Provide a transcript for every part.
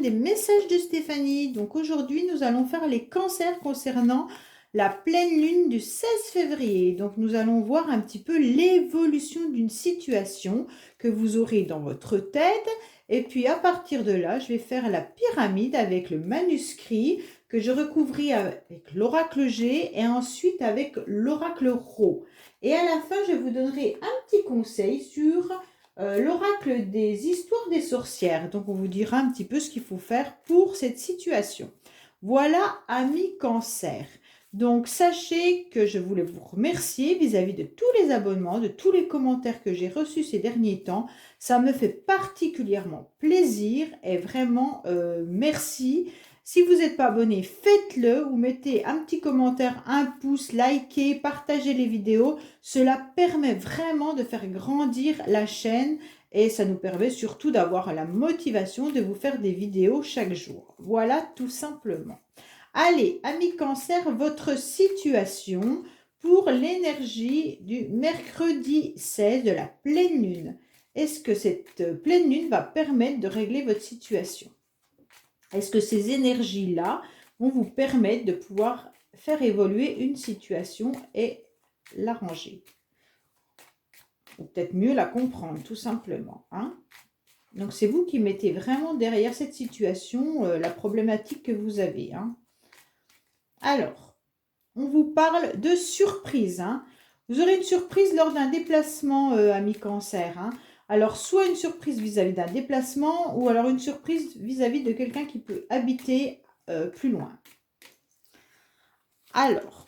des messages de Stéphanie. Donc aujourd'hui, nous allons faire les cancers concernant la pleine lune du 16 février. Donc nous allons voir un petit peu l'évolution d'une situation que vous aurez dans votre tête. Et puis à partir de là, je vais faire la pyramide avec le manuscrit que je recouvris avec l'oracle G et ensuite avec l'oracle Rho. Et à la fin, je vous donnerai un petit conseil sur l'oracle des histoires des sorcières. Donc, on vous dira un petit peu ce qu'il faut faire pour cette situation. Voilà, amis Cancer. Donc, sachez que je voulais vous remercier vis-à-vis de tous les abonnements, de tous les commentaires que j'ai reçus ces derniers temps. Ça me fait particulièrement plaisir et vraiment merci. Si vous n'êtes pas abonné, faites-le ou mettez un petit commentaire, un pouce, likez, partagez les vidéos. Cela permet vraiment de faire grandir la chaîne et ça nous permet surtout d'avoir la motivation de vous faire des vidéos chaque jour. Voilà tout simplement. Allez, amis Cancer, votre situation pour l'énergie du mercredi 16 de la pleine lune. Est-ce que cette pleine lune va permettre de régler votre situation? Est-ce que ces énergies-là vont vous permettre de pouvoir faire évoluer une situation et l'arranger? Ou peut-être mieux la comprendre, tout simplement. Hein? Donc, c'est vous qui mettez vraiment derrière cette situation la problématique que vous avez. Hein? Alors, on vous parle de surprise. Hein? Vous aurez une surprise lors d'un déplacement, amis Cancer. Hein? Alors, soit une surprise vis-à-vis d'un déplacement ou alors une surprise vis-à-vis de quelqu'un qui peut habiter plus loin. Alors,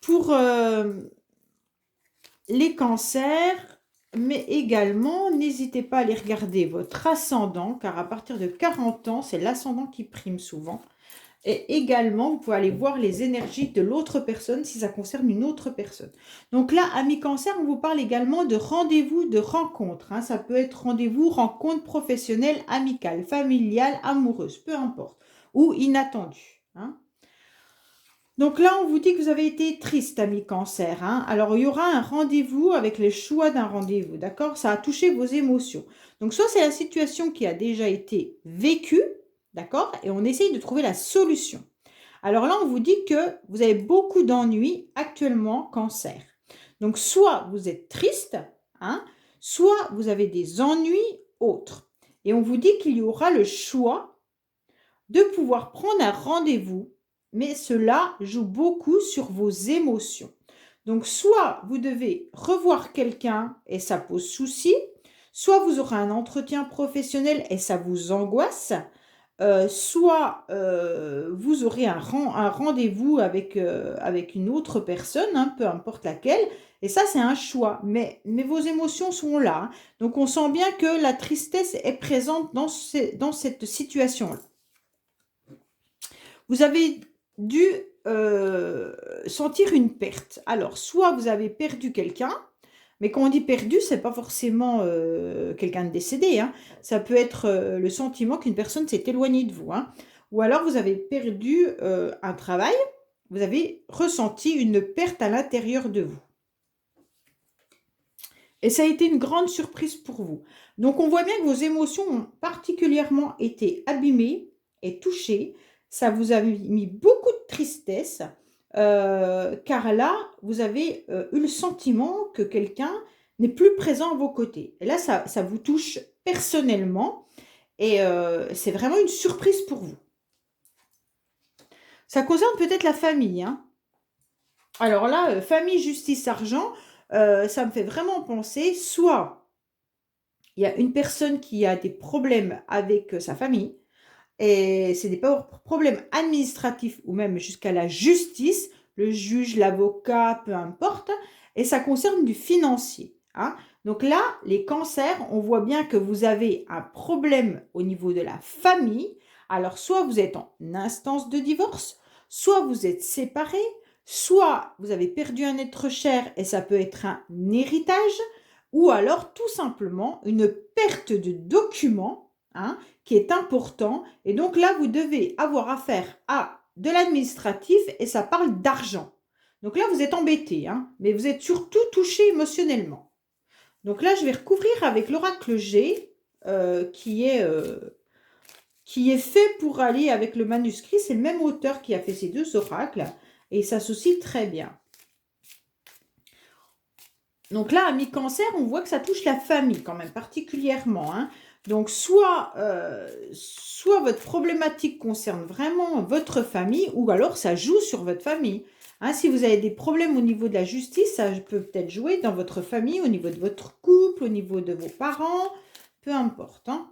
pour les cancers, mais également, n'hésitez pas à aller regarder votre ascendant, car à partir de 40 ans, c'est l'ascendant qui prime souvent. Et également, vous pouvez aller voir les énergies de l'autre personne si ça concerne une autre personne. Donc là, amis Cancer, on vous parle également de rendez-vous, de rencontres. Hein. Ça peut être rendez-vous, rencontre professionnelle, amicale, familiale, amoureuse, peu importe. Ou inattendue. Hein. Donc là, on vous dit que vous avez été triste, amis Cancer. Hein. Alors, il y aura un rendez-vous avec les choix d'un rendez-vous, d'accord? Ça a touché vos émotions. Donc, soit c'est la situation qui a déjà été vécue, d'accord? Et on essaye de trouver la solution. Alors là, on vous dit que vous avez beaucoup d'ennuis actuellement, Cancer. Donc, soit vous êtes triste, hein, soit vous avez des ennuis autres. Et on vous dit qu'il y aura le choix de pouvoir prendre un rendez-vous, mais cela joue beaucoup sur vos émotions. Donc, soit vous devez revoir quelqu'un et ça pose souci, soit vous aurez un entretien professionnel et ça vous angoisse, soit vous aurez un rendez-vous avec une autre personne, hein, peu importe laquelle, et ça c'est un choix, mais vos émotions sont là, hein. Donc on sent bien que la tristesse est présente dans cette situation-là. Vous avez dû sentir une perte. Alors, soit vous avez perdu quelqu'un, mais quand on dit perdu, ce n'est pas forcément quelqu'un de décédé. Hein. Ça peut être le sentiment qu'une personne s'est éloignée de vous. Hein. Ou alors, vous avez perdu un travail, vous avez ressenti une perte à l'intérieur de vous. Et ça a été une grande surprise pour vous. Donc, on voit bien que vos émotions ont particulièrement été abîmées et touchées. Ça vous a mis beaucoup de tristesse, car là, vous avez eu le sentiment que quelqu'un n'est plus présent à vos côtés. Et là, ça vous touche personnellement et c'est vraiment une surprise pour vous. Ça concerne peut-être la famille. Hein. Alors là, famille, justice, argent, ça me fait vraiment penser, soit il y a une personne qui a des problèmes avec sa famille, et c'est des problèmes administratifs ou même jusqu'à la justice, le juge, l'avocat, peu importe, et ça concerne du financier. Hein. Donc là, les cancers, on voit bien que vous avez un problème au niveau de la famille. Alors, soit vous êtes en instance de divorce, soit vous êtes séparés, soit vous avez perdu un être cher et ça peut être un héritage, ou alors tout simplement une perte de documents, hein, qui est important. Et donc là, vous devez avoir affaire à de l'administratif et ça parle d'argent. Donc là, vous êtes embêté, hein, mais vous êtes surtout touché émotionnellement. Donc là, je vais recouvrir avec l'oracle G, qui est fait pour aller avec le manuscrit. C'est le même auteur qui a fait ces deux oracles, et il s'associe très bien. Donc là, ami Cancer, on voit que ça touche la famille quand même particulièrement, hein. Donc soit votre problématique concerne vraiment votre famille, ou alors ça joue sur votre famille. Hein, si vous avez des problèmes au niveau de la justice, ça peut peut-être jouer dans votre famille, au niveau de votre couple, au niveau de vos parents, peu importe. Hein.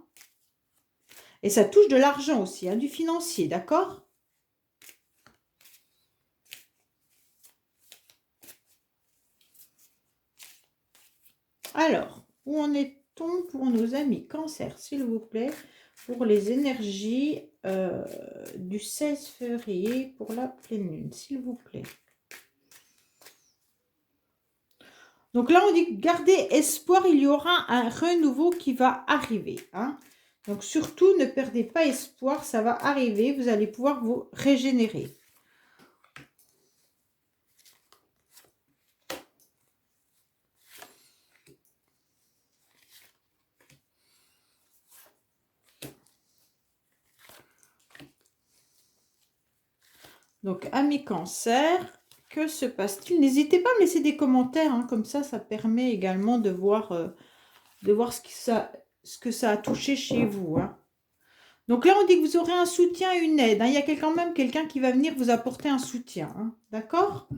Et ça touche de l'argent aussi, hein, du financier, d'accord? Alors, où en est-on pour nos amis Cancer, s'il vous plaît, pour les énergies du 16 février pour la pleine lune, s'il vous plaît. Donc là, on dit gardez espoir, il y aura un renouveau qui va arriver. Hein. Donc surtout, ne perdez pas espoir, ça va arriver, vous allez pouvoir vous régénérer. Donc, amis Cancer, que se passe-t-il? N'hésitez pas à me laisser des commentaires, hein, comme ça permet également de voir ce que ça a touché chez vous. Hein. Donc là, on dit que vous aurez un soutien, une aide. Hein. Il y a quand même quelqu'un qui va venir vous apporter un soutien. Hein. D'accord?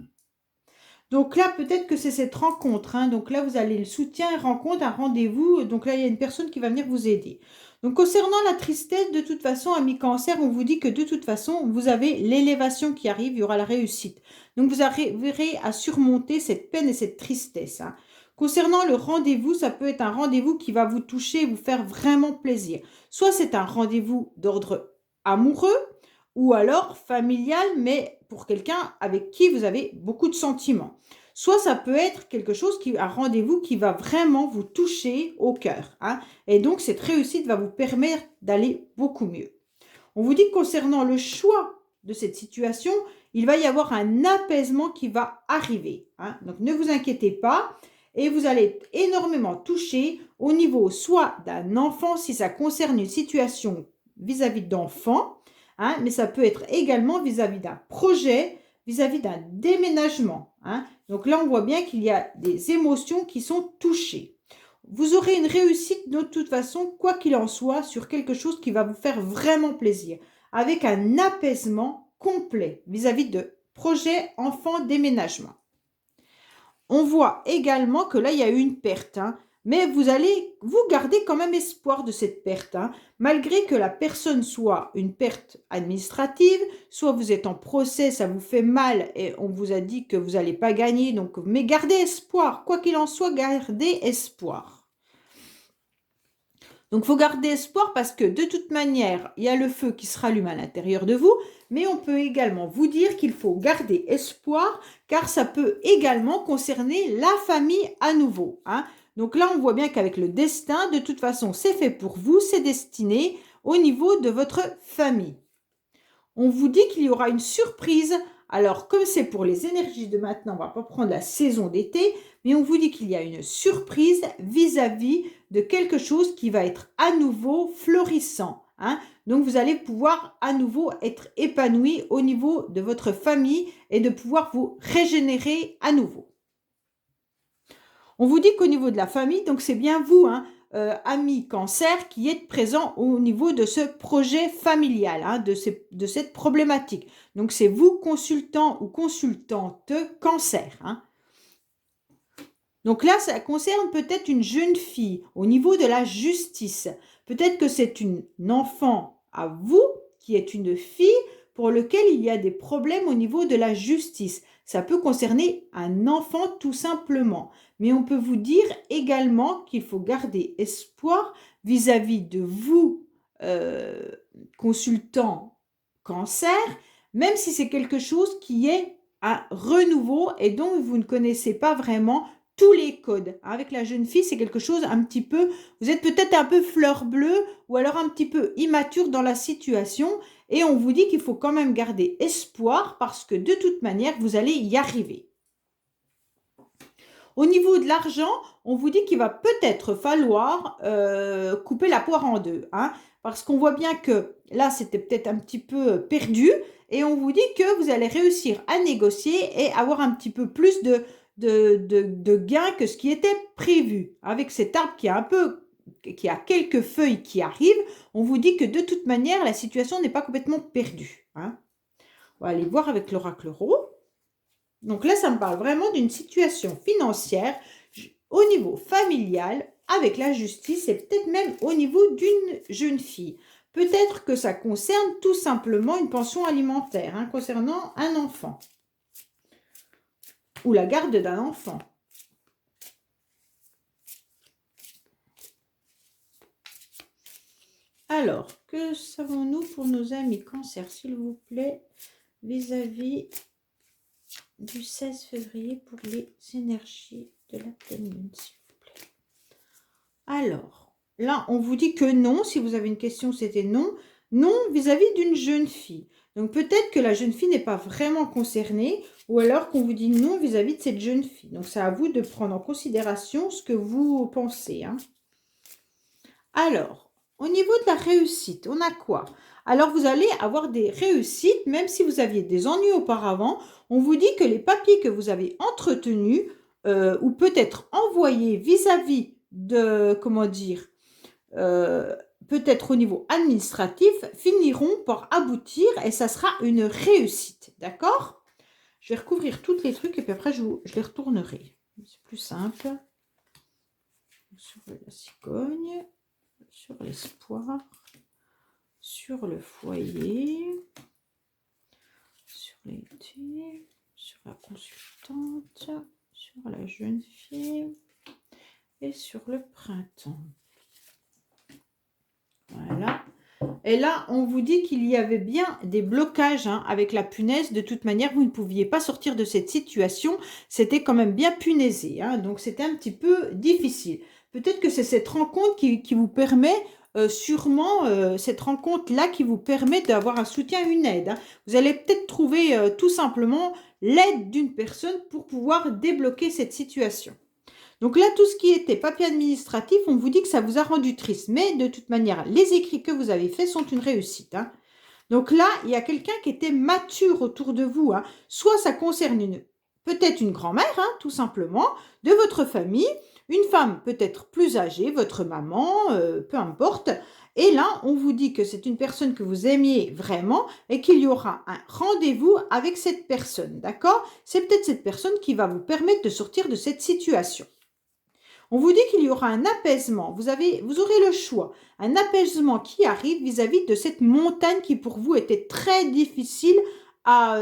Donc là, peut-être que c'est cette rencontre. Hein. Donc là, vous allez le soutien, rencontre, un rendez-vous. Donc là, il y a une personne qui va venir vous aider. Donc concernant la tristesse, de toute façon, ami Cancer, on vous dit que de toute façon, vous avez l'élévation qui arrive, il y aura la réussite. Donc vous arriverez à surmonter cette peine et cette tristesse. Hein. Concernant le rendez-vous, ça peut être un rendez-vous qui va vous toucher, vous faire vraiment plaisir. Soit c'est un rendez-vous d'ordre amoureux, ou alors familial, mais pour quelqu'un avec qui vous avez beaucoup de sentiments. Soit ça peut être quelque chose, un rendez-vous qui va vraiment vous toucher au cœur. Hein, et donc, cette réussite va vous permettre d'aller beaucoup mieux. On vous dit que concernant le choix de cette situation, il va y avoir un apaisement qui va arriver. Hein, donc, ne vous inquiétez pas. Et vous allez être énormément touché au niveau soit d'un enfant, si ça concerne une situation vis-à-vis d'enfant, hein, mais ça peut être également vis-à-vis d'un projet, vis-à-vis d'un déménagement. Hein. Donc là, on voit bien qu'il y a des émotions qui sont touchées. Vous aurez une réussite de toute façon, quoi qu'il en soit, sur quelque chose qui va vous faire vraiment plaisir, avec un apaisement complet vis-à-vis de projet, enfant, déménagement. On voit également que là, il y a eu une perte, hein, mais vous allez vous garder quand même espoir de cette perte, hein, malgré que la personne soit une perte administrative, soit vous êtes en procès, ça vous fait mal et on vous a dit que vous n'allez pas gagner, donc, mais gardez espoir, quoi qu'il en soit, gardez espoir. Donc, il faut garder espoir parce que de toute manière, il y a le feu qui se rallume à l'intérieur de vous, mais on peut également vous dire qu'il faut garder espoir car ça peut également concerner la famille à nouveau. Hein. Donc là, on voit bien qu'avec le destin, de toute façon, c'est fait pour vous, c'est destiné au niveau de votre famille. On vous dit qu'il y aura une surprise. Alors, comme c'est pour les énergies de maintenant, on ne va pas prendre la saison d'été, mais on vous dit qu'il y a une surprise vis-à-vis de quelque chose qui va être à nouveau florissant. Hein. Donc, vous allez pouvoir à nouveau être épanoui au niveau de votre famille et de pouvoir vous régénérer à nouveau. On vous dit qu'au niveau de la famille, donc c'est bien vous, hein, amis Cancer, qui êtes présent au niveau de ce projet familial, hein, de cette problématique. Donc, c'est vous, consultant ou consultante Cancer. Hein. Donc là, ça concerne peut-être une jeune fille au niveau de la justice. Peut-être que c'est une enfant à vous qui est une fille pour lequel il y a des problèmes au niveau de la justice. Ça peut concerner un enfant tout simplement. Mais on peut vous dire également qu'il faut garder espoir vis-à-vis de vous, consultant Cancer, même si c'est quelque chose qui est un renouveau et dont vous ne connaissez pas vraiment tous les codes. Avec la jeune fille, c'est quelque chose un petit peu, vous êtes peut-être un peu fleur bleue ou alors un petit peu immature dans la situation Et on vous dit qu'il faut quand même garder espoir parce que de toute manière, vous allez y arriver. Au niveau de l'argent, on vous dit qu'il va peut-être falloir couper la poire en deux, hein, parce qu'on voit bien que là, c'était peut-être un petit peu perdu, et on vous dit que vous allez réussir à négocier et avoir un petit peu plus de gains que ce qui était prévu. Avec cet arbre qui a quelques feuilles qui arrivent, on vous dit que de toute manière, la situation n'est pas complètement perdue, hein. On va aller voir avec l'oracle Ro. Donc là, ça me parle vraiment d'une situation financière au niveau familial avec la justice et peut-être même au niveau d'une jeune fille. Peut-être que ça concerne tout simplement une pension alimentaire, hein, concernant un enfant ou la garde d'un enfant. Alors, que savons-nous pour nos amis cancer, s'il vous plaît, vis-à-vis du 16 février pour les énergies de la pleine lune, s'il vous plaît. Alors, là, on vous dit que non. Si vous avez une question, c'était non. Non vis-à-vis d'une jeune fille. Donc, peut-être que la jeune fille n'est pas vraiment concernée ou alors qu'on vous dit non vis-à-vis de cette jeune fille. Donc, c'est à vous de prendre en considération ce que vous pensez, hein. Alors, au niveau de la réussite, on a quoi? Alors, vous allez avoir des réussites, même si vous aviez des ennuis auparavant. On vous dit que les papiers que vous avez entretenus ou peut-être envoyés vis-à-vis de, comment dire, peut-être au niveau administratif, finiront par aboutir et ça sera une réussite, d'accord? Je vais recouvrir tous les trucs et puis après, je les retournerai. C'est plus simple. Sur la cigogne, sur l'espoir, sur le foyer, sur l'été, sur la consultante, sur la jeune fille et sur le printemps. Voilà. Et là, on vous dit qu'il y avait bien des blocages, hein, avec la punaise. De toute manière, vous ne pouviez pas sortir de cette situation. C'était quand même bien punaisé, hein, donc c'était un petit peu difficile. Peut-être que c'est cette rencontre qui vous permet, sûrement, cette rencontre-là qui vous permet d'avoir un soutien, une aide, hein. Vous allez peut-être trouver tout simplement l'aide d'une personne pour pouvoir débloquer cette situation. Donc là, tout ce qui était papier administratif, on vous dit que ça vous a rendu triste. Mais de toute manière, les écrits que vous avez faits sont une réussite, hein. Donc là, il y a quelqu'un qui était mature autour de vous, hein. Soit ça concerne peut-être une grand-mère, hein, tout simplement, de votre famille, une femme peut-être plus âgée, votre maman, peu importe. Et là, on vous dit que c'est une personne que vous aimiez vraiment et qu'il y aura un rendez-vous avec cette personne, d'accord? C'est peut-être cette personne qui va vous permettre de sortir de cette situation. On vous dit qu'il y aura un apaisement. Vous aurez le choix. Un apaisement qui arrive vis-à-vis de cette montagne qui pour vous était très difficile à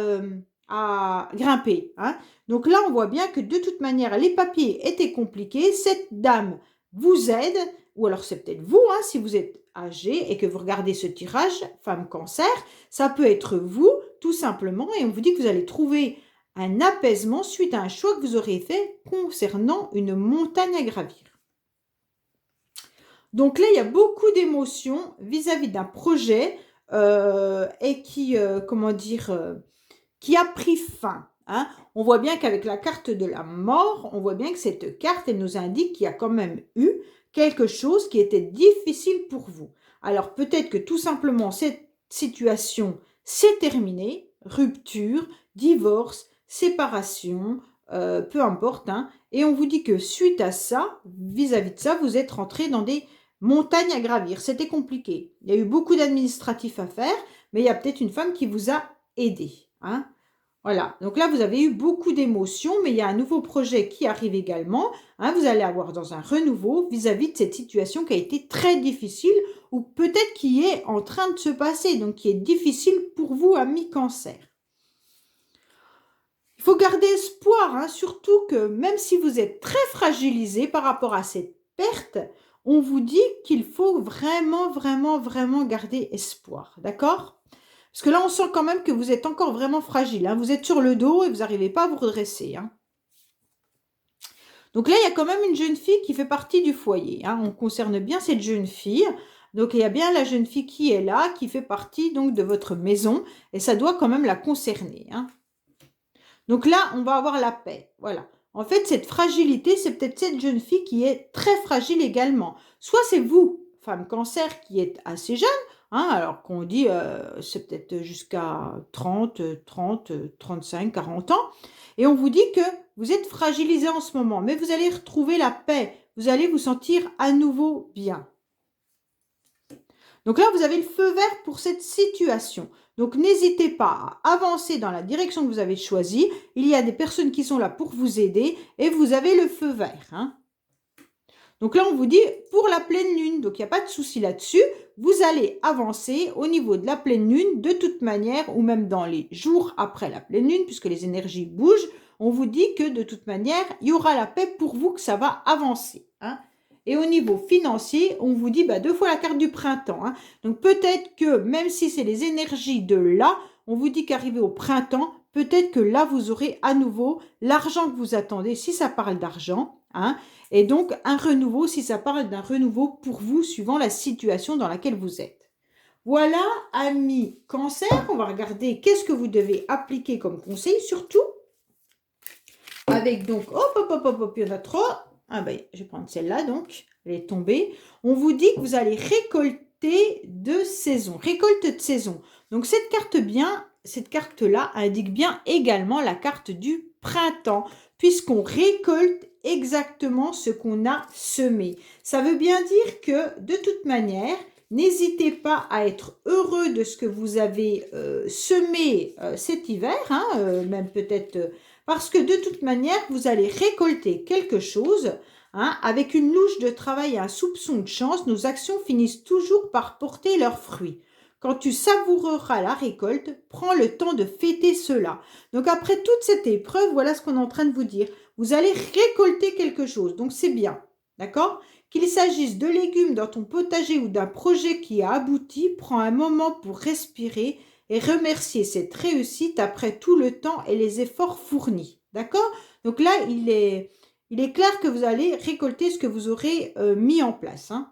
grimper, hein. Donc là, on voit bien que de toute manière, les papiers étaient compliqués. Cette dame vous aide, ou alors c'est peut-être vous, hein, si vous êtes âgé et que vous regardez ce tirage, femme cancer, ça peut être vous, tout simplement, et on vous dit que vous allez trouver un apaisement suite à un choix que vous aurez fait concernant une montagne à gravir. Donc là, il y a beaucoup d'émotions vis-à-vis d'un projet et qui a pris fin, hein. On voit bien qu'avec la carte de la mort, on voit bien que cette carte, elle nous indique qu'il y a quand même eu quelque chose qui était difficile pour vous. Alors peut-être que tout simplement cette situation s'est terminée, rupture, divorce, séparation, peu importe, hein, et on vous dit que suite à ça, vis-à-vis de ça, vous êtes rentré dans des montagnes à gravir. C'était compliqué. Il y a eu beaucoup d'administratifs à faire, mais il y a peut-être une femme qui vous a aidé, hein. Voilà, donc là, vous avez eu beaucoup d'émotions, mais il y a un nouveau projet qui arrive également, hein. Vous allez avoir dans un renouveau vis-à-vis de cette situation qui a été très difficile ou peut-être qui est en train de se passer, donc qui est difficile pour vous, amis cancer. Il faut garder espoir, hein, surtout que même si vous êtes très fragilisé par rapport à cette perte, on vous dit qu'il faut vraiment, vraiment, vraiment garder espoir, d'accord? Parce que là, on sent quand même que vous êtes encore vraiment fragile, hein. Vous êtes sur le dos et vous n'arrivez pas à vous redresser, hein. Donc là, il y a quand même une jeune fille qui fait partie du foyer, hein. On concerne bien cette jeune fille. Donc, il y a bien la jeune fille qui est là, qui fait partie donc de votre maison, et ça doit quand même la concerner, hein. Donc là, on va avoir la paix, voilà. En fait, cette fragilité, c'est peut-être cette jeune fille qui est très fragile également. Soit c'est vous, femme cancer, qui êtes assez jeune, hein, alors qu'on dit c'est peut-être jusqu'à 35, 40 ans, et on vous dit que vous êtes fragilisé en ce moment, mais vous allez retrouver la paix, vous allez vous sentir à nouveau bien. Donc là, vous avez le feu vert pour cette situation. Donc n'hésitez pas à avancer dans la direction que vous avez choisie. Il y a des personnes qui sont là pour vous aider et vous avez le feu vert, hein. Donc là, on vous dit pour la pleine lune, donc il n'y a pas de souci là-dessus. Vous allez avancer au niveau de la pleine lune de toute manière, ou même dans les jours après la pleine lune, puisque les énergies bougent. On vous dit que de toute manière, il y aura la paix pour vous, que ça va avancer, hein. Et au niveau financier, on vous dit 2 fois la carte du printemps, hein. Donc peut-être que même si c'est les énergies de là, on vous dit qu'arrivé au printemps, peut-être que là, vous aurez à nouveau l'argent que vous attendez, si ça parle d'argent, hein. Et donc, un renouveau, si ça parle d'un renouveau pour vous, suivant la situation dans laquelle vous êtes. Voilà, amis cancer, on va regarder qu'est-ce que vous devez appliquer comme conseil, surtout avec donc, hop, il y en a trop. Ah ben, je vais prendre celle-là, donc, elle est tombée. On vous dit que vous allez récolter de saison, récolte de saison. Donc, cette carte-là indique bien également la carte du printemps, puisqu'on récolte exactement ce qu'on a semé. Ça veut bien dire que, de toute manière, n'hésitez pas à être heureux de ce que vous avez semé cet hiver, hein, même peut-être parce que de toute manière, vous allez récolter quelque chose, hein, avec une louche de travail et un soupçon de chance. Nos actions finissent toujours par porter leurs fruits. Quand tu savoureras la récolte, prends le temps de fêter cela. Donc après toute cette épreuve, voilà ce qu'on est en train de vous dire. Vous allez récolter quelque chose, donc c'est bien, d'accord? Qu'il s'agisse de légumes dans ton potager ou d'un projet qui a abouti, prends un moment pour respirer et remercier cette réussite après tout le temps et les efforts fournis, d'accord? Donc là, il est clair que vous allez récolter ce que vous aurez mis en place, hein.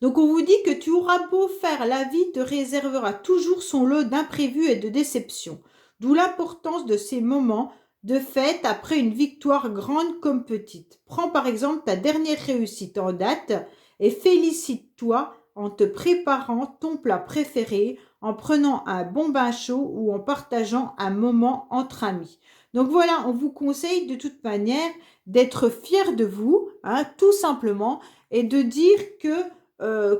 Donc, on vous dit que tu auras beau faire, la vie te réservera toujours son lot d'imprévus et de déceptions. D'où l'importance de ces moments de fête après une victoire grande comme petite. Prends par exemple ta dernière réussite en date et félicite-toi en te préparant ton plat préféré, en prenant un bon bain chaud ou en partageant un moment entre amis. Donc voilà, on vous conseille de toute manière d'être fier de vous, hein, tout simplement, et de dire que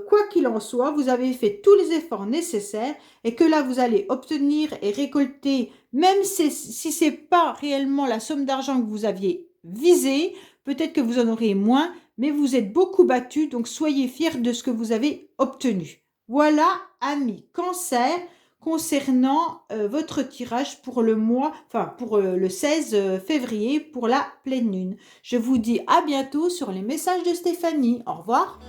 quoi qu'il en soit, vous avez fait tous les efforts nécessaires et que là, vous allez obtenir et récolter, même si ce n'est pas réellement la somme d'argent que vous aviez visée, peut-être que vous en aurez moins, mais vous êtes beaucoup battu, donc soyez fiers de ce que vous avez obtenu. Voilà, amis cancer, concernant votre tirage pour le mois, enfin pour le 16 février, pour la pleine lune. Je vous dis à bientôt sur les messages de Stéphanie. Au revoir.